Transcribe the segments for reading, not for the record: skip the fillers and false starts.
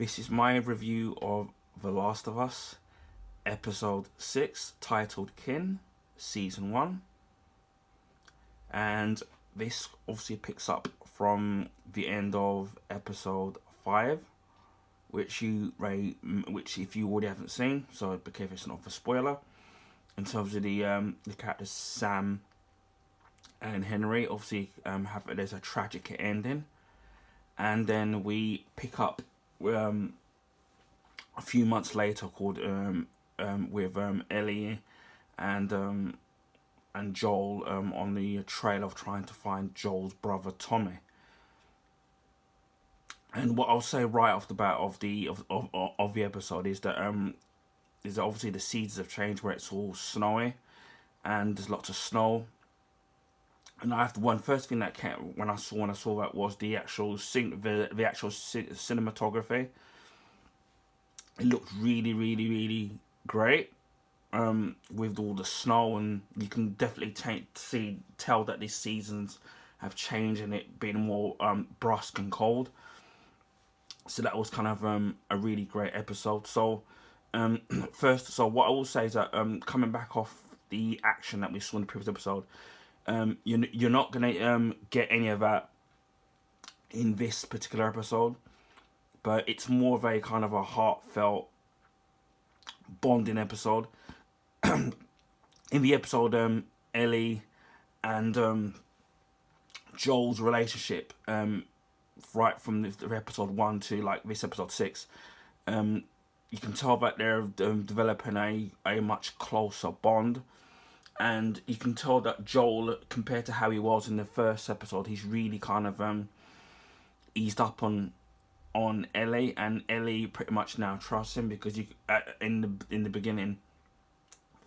This is my review of The Last of Us, episode 6, titled Kin, season 1. And this obviously picks up from the end of episode 5, which if you already haven't seen, so because it's not a spoiler, in terms of the characters Sam and Henry, obviously there's a tragic ending, and then we pick up a few months later called with Ellie and Joel on the trail of trying to find Joel's brother Tommy. And what I'll say right off the bat of the episode is that obviously the seasons have changed where it's all snowy and there's lots of snow. And first thing that came when I saw that was the actual cinematography. It looked really, really, really great with all the snow, and you can definitely tell that these seasons have changed and it being more brusque and cold. So that was kind of a really great episode. So what I will say is that coming back off the action that we saw in the previous episode, you're not gonna get any of that in this particular episode, but it's more of a kind of a heartfelt bonding episode. In the episode, Ellie and Joel's relationship, right from the episode 1 to like this episode 6, you can tell that they're developing a much closer bond. And you can tell that Joel, compared to how he was in the first episode, he's really kind of eased up on Ellie, and Ellie pretty much now trusts him, because in the beginning,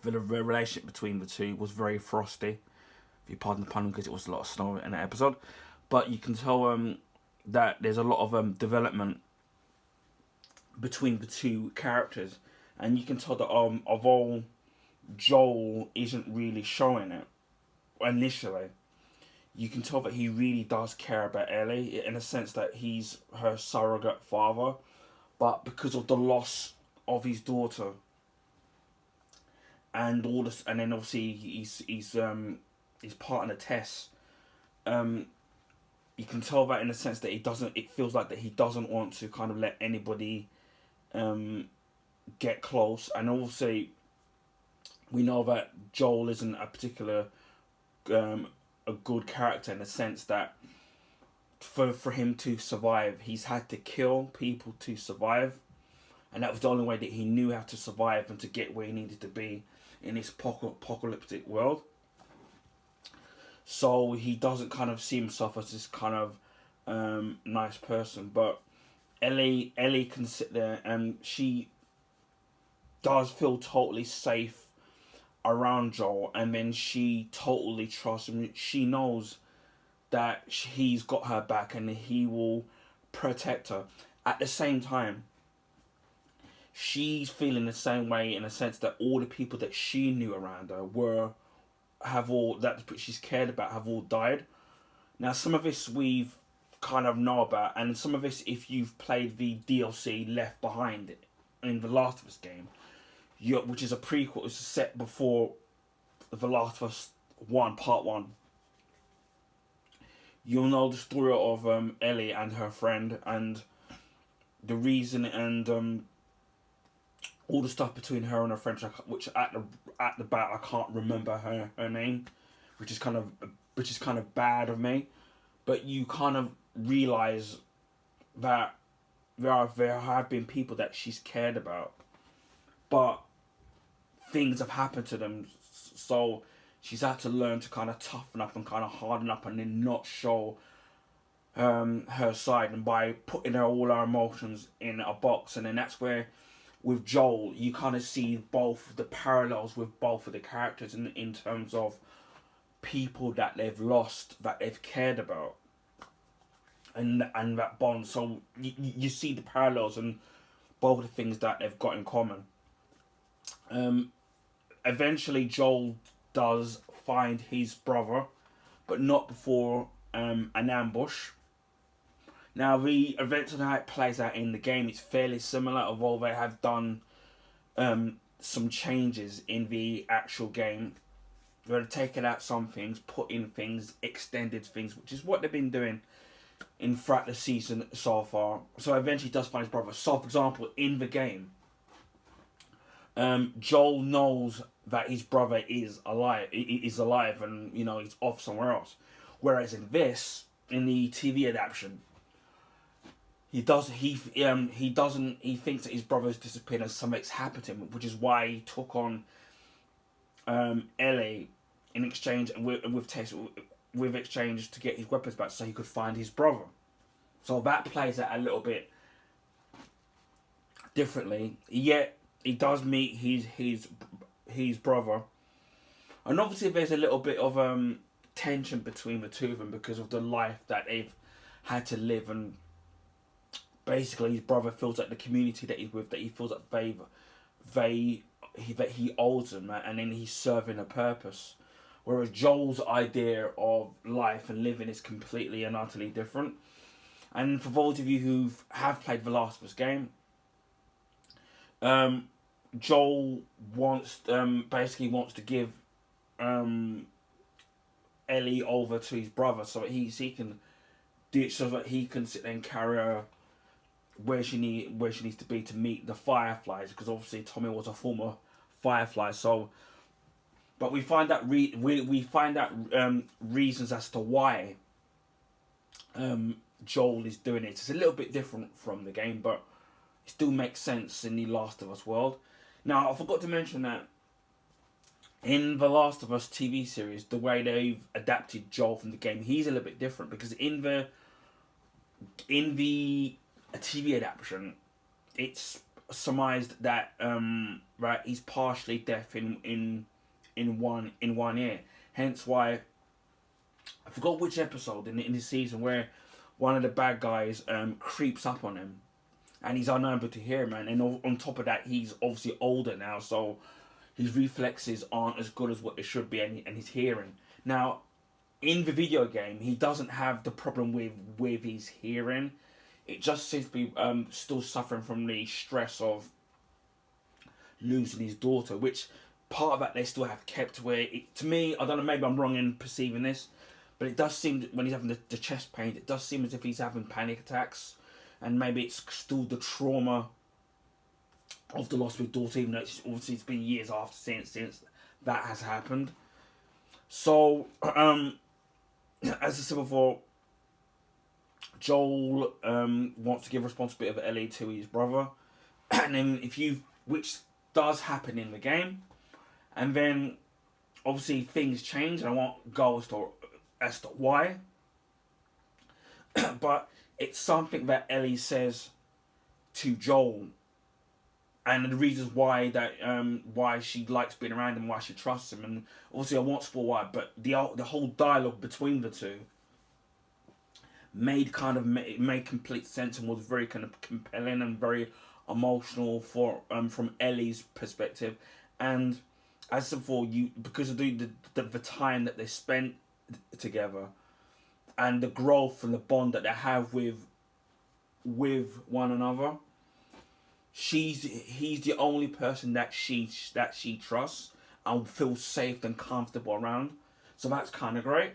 the relationship between the two was very frosty, if you pardon the pun, because it was a lot of snow in that episode. But you can tell that there's a lot of development between the two characters, and you can tell that although Joel isn't really showing it initially, you can tell that he really does care about Ellie, in a sense that he's her surrogate father. But because of the loss of his daughter and all this, and then obviously his partner Tess, you can tell that in a sense that it feels like that he doesn't want to kind of let anybody get close. And also we know that Joel isn't a particular a good character, in the sense that for him to survive, he's had to kill people to survive, and that was the only way that he knew how to survive and to get where he needed to be in this apocalyptic world. So he doesn't kind of see himself as this kind of nice person. But Ellie can sit there, and she does feel totally safe around Joel, and then she totally trusts him. She knows that he's got her back and he will protect her. At the same time, she's feeling the same way, in a sense that all the people that she knew around her that she's cared about have all died. Now, some of this we've kind of know about, and some of this, if you've played the DLC Left Behind in the Last of Us game, which is a prequel, it's set before The Last of Us 1, Part 1. You'll know the story of Ellie and her friend, and the reason, and all the stuff between her and her friend, which at the bat I can't remember her name, which is kind of bad of me. But you kind of realise that there have been people that she's cared about, but things have happened to them, so she's had to learn to kind of toughen up and kind of harden up, and then not show her side, and by putting all her emotions in a box. And then that's where, with Joel, you kind of see both the parallels with both of the characters in terms of people that they've lost, that they've cared about, and that bond. So you see the parallels and both the things that they've got in common. Eventually Joel does find his brother, but not before an ambush. Now, the events and how it plays out in the game, it's fairly similar, although they have done some changes in the actual game. They've taken out some things, put in things, extended things, which is what they've been doing in throughout the season so far. So eventually he does find his brother. So, for example, in the game, Joel knows that his brother is alive. Is alive, and you know he's off somewhere else. Whereas in this, in the TV adaptation, he doesn't. He thinks that his brother's disappeared and something's happened to him, which is why he took on Ellie in exchange with exchange to get his weapons back, so he could find his brother. So that plays out a little bit differently. Yet he does meet his brother, and obviously there's a little bit of tension between the two of them because of the life that they've had to live, and basically his brother feels like the community that he's with, that he feels like that he owes them, and then he's serving a purpose. Whereas Joel's idea of life and living is completely and utterly different. And for those of you who have played the Last of Us game, Joel basically wants to give Ellie over to his brother so that he can do it, so that he can sit there and carry her where she needs to be to meet the Fireflies, because obviously Tommy was a former Firefly. So, but we find out reasons as to why Joel is doing it. It's a little bit different from the game, but it still makes sense in the Last of Us world. Now, I forgot to mention that in the Last of Us TV series, the way they've adapted Joel from the game, he's a little bit different, because in the TV adaptation, it's surmised that right, he's partially deaf in one ear. Hence why I forgot which episode in the season where one of the bad guys creeps up on him, and he's unable to hear him, and on top of that, he's obviously older now, so his reflexes aren't as good as what they should be, and his hearing. Now, in the video game, he doesn't have the problem with his hearing. It just seems to be still suffering from the stress of losing his daughter, which part of that they still have kept where, to me, I don't know, maybe I'm wrong in perceiving this, but it does seem that when he's having the chest pain, it does seem as if he's having panic attacks, and maybe it's still the trauma of the loss of his daughter, even though it's been years after since that has happened. So, as I said before, Joel wants to give responsibility of Ellie to his brother, and then which does happen in the game, and then obviously things change, and I won't go as to why, but it's something that Ellie says to Joel, and the reasons why she likes being around him, why she trusts him, and obviously I won't spoil why, but the whole dialogue between the two made complete sense and was very kind of compelling and very emotional from Ellie's perspective. And as I said before, because of the time that they spent together and the growth and the bond that they have with one another, he's the only person that she trusts and feels safe and comfortable around. So that's kind of great.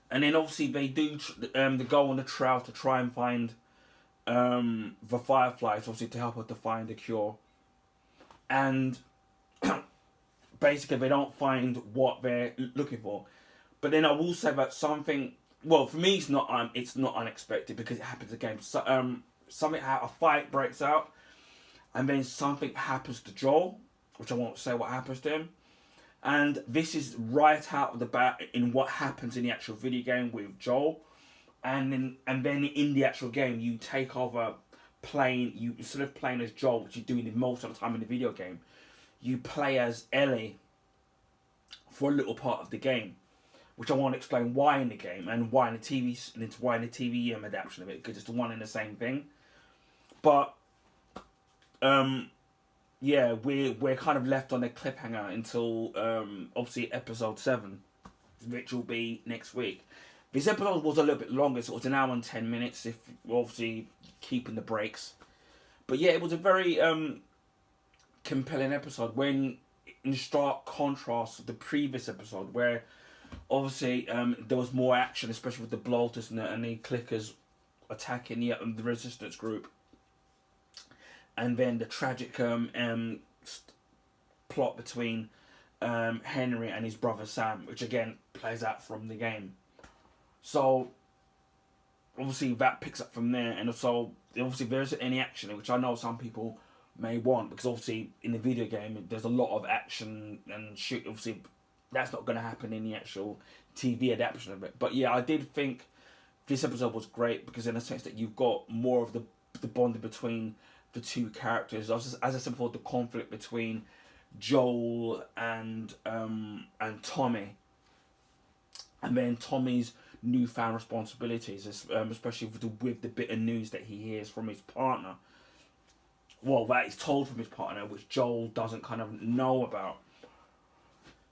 And then obviously they do they go on the trail to try and find the Fireflies, obviously to help her to find a cure. And basically they don't find what they're looking for. But then I will say that something, well, for me it's not unexpected, because it happens again. So, a fight breaks out, and then something happens to Joel, which I won't say what happens to him. And this is right out of the bat in what happens in the actual video game with Joel. And then in the actual game, you take over you instead of playing as Joel, which you're doing most of the time in the video game, you play as Ellie for a little part of the game, which I won't explain why in the game and why in the TV adaptation of it, because it's the one and the same thing. But yeah, we're kind of left on a cliffhanger until obviously episode 7, which will be next week. This episode was a little bit longer, so it was an hour and 10 minutes. If obviously keeping the breaks, but yeah, it was a very compelling episode. When in stark contrast to the previous episode, where obviously there was more action, especially with the bloaters and the clickers attacking the resistance group, and then the tragic plot between Henry and his brother Sam, which again plays out from the game. So obviously that picks up from there, and also obviously there isn't any action, which I know some people may want, because obviously in the video game there's a lot of action and shoot. Obviously that's not going to happen in the actual TV adaptation of it. But yeah, I did think this episode was great, because in a sense that you've got more of the bonding between the two characters. As I said before, the conflict between Joel and Tommy, and then Tommy's newfound responsibilities, especially with the bitter news that he hears from his partner. Well, that is told from his partner, which Joel doesn't kind of know about.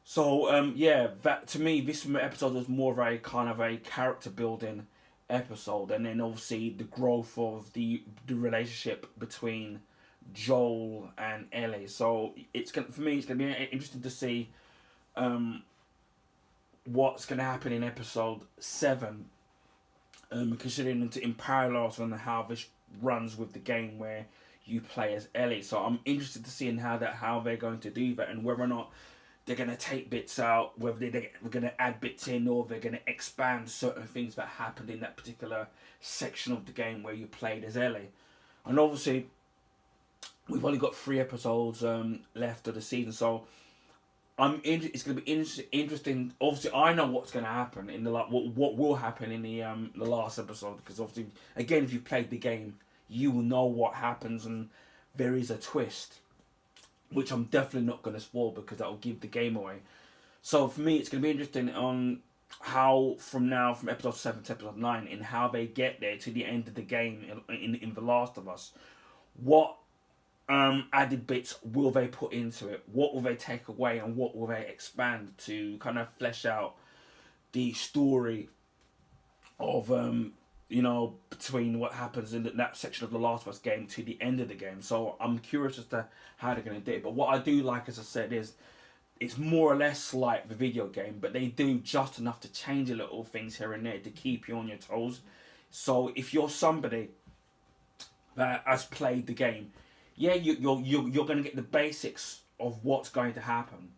So yeah, that to me, this episode was more of a kind of a character building episode, and then obviously the growth of the relationship between Joel and Ellie. So for me, it's gonna be interesting to see what's gonna happen in episode 7, considering in parallel on how this runs with the game where you play as Ellie. So I'm interested to see in how they're going to do that, and whether or not they're going to take bits out, whether they're going to add bits in, or they're going to expand certain things that happened in that particular section of the game where you played as Ellie. And obviously, we've only got 3 episodes left of the season, so it's going to be interesting. Obviously, I know what's going to happen in what will happen in the last episode, because obviously, again, if you played the game, you will know what happens, and there is a twist, which I'm definitely not going to spoil because that will give the game away. So for me, it's going to be interesting on how from episode 7 to episode 9, in how they get there to the end of the game in The Last of Us. What added bits will they put into it? What will they take away, and what will they expand to kind of flesh out the story of between what happens in that section of The Last of Us game to the end of the game. So I'm curious as to how they're going to do it. But what I do like, as I said, is it's more or less like the video game, but they do just enough to change a little things here and there to keep you on your toes. So if you're somebody that has played the game, yeah, you're going to get the basics of what's going to happen,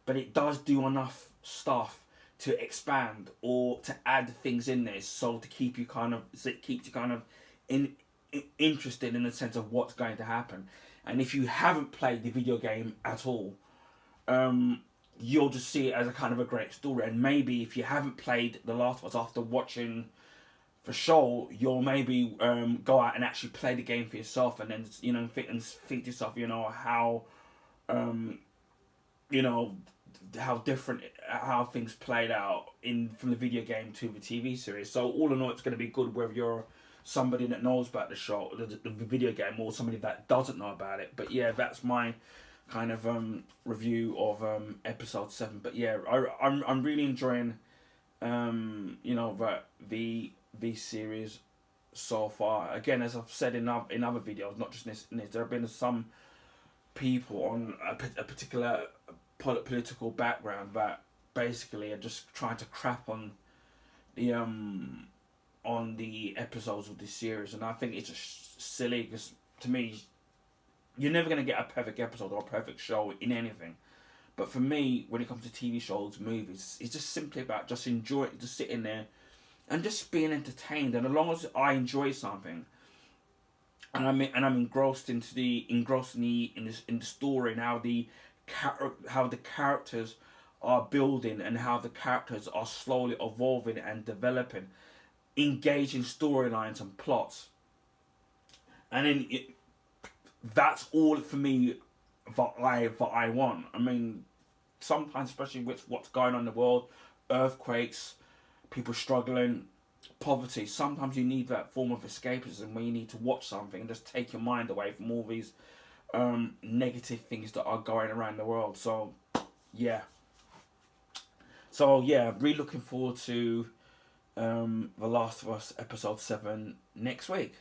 but it does do enough stuff to expand or to add things in there, so to keep you kind of interested in the sense of what's going to happen. And if you haven't played the video game at all, you'll just see it as a kind of a great story. And maybe if you haven't played The Last of Us after watching the show, you'll maybe go out and actually play the game for yourself, and then think to yourself, how different how things played out from the video game to the TV series. So all in all, it's going to be good whether you're somebody that knows about the show, the video game, or somebody that doesn't know about it. But yeah, that's my kind of review of episode 7. But yeah, I'm really enjoying the series so far. Again, as I've said in other videos, not just in this, there have been some people on a particular political background that basically are just trying to crap on the episodes of this series, and I think it's just silly, because to me, you're never going to get a perfect episode or a perfect show in anything. But for me, when it comes to TV shows, movies, it's just simply about just enjoying, just sitting there and just being entertained. And as long as I enjoy something, and I'm engrossed in the story, and how the characters are building, and how the characters are slowly evolving and developing, engaging storylines and plots, and then that's all for me that I want. I mean, sometimes, especially with what's going on in the world, earthquakes, people struggling, poverty, sometimes you need that form of escapism where you need to watch something and just take your mind away from all these negative things that are going around the world. So yeah, really looking forward to The Last of Us episode 7 next week.